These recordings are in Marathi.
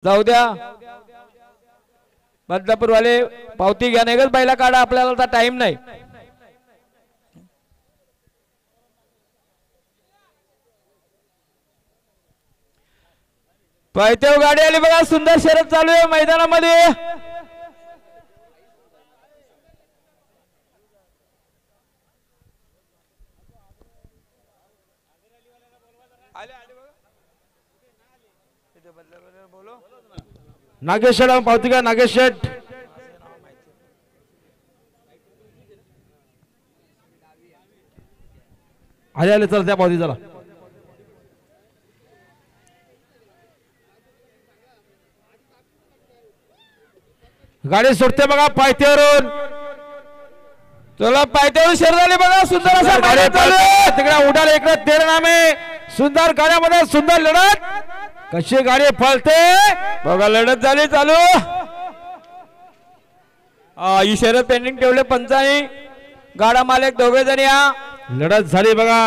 जाऊ द्या बदलापूर वाले पावती घ्या नाही बैला काढा आपल्याला आता टाइम नाही। पायथ्यावर गाडी आली बघा सुंदर शर्यत चालू आहे मैदानामध्ये। नागेश शेठ पावती का नागेश शेठ आले आले चल त्या पावती चला। गाडी सुटते बघा पायथ्यावरून चला पायथ्यावर शर्यत झाली बघा सुंदर असा गाडी तिकडे उडाले इकडे तेर नामे सुंदर गाड्यामध्ये सुंदर लढत कशी गाडी पळते बघा लढत झाली चालू। ही शर्यत पेंडिंग ठेवले पंचानी गाडा मालक दोघे जण या लढत झाली बघा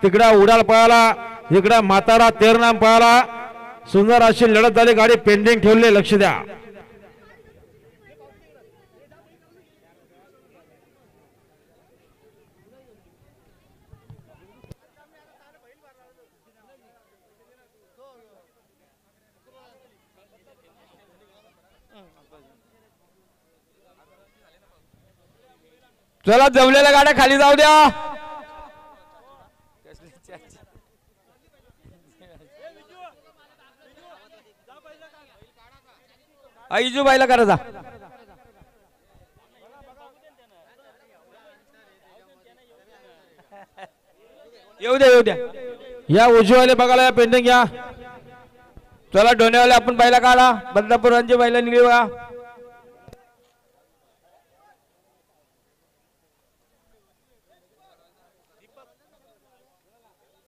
तिकडा उडाल पळाला इकडा म्हातारा तेरनाम पळाला सुंदर अशी लढत झाली गाडी पेंडिंग ठेवले लक्ष द्या। चला जमलेल्या गाड्या खाली जाऊ द्या। आईजू बाईला करायचा येऊ द्या येऊ द्या या उजवाले बघायला पेंडिंग या। चला डोनेवाले आपण बाईला काढा बदलापूरांची बाईला निघली बघा।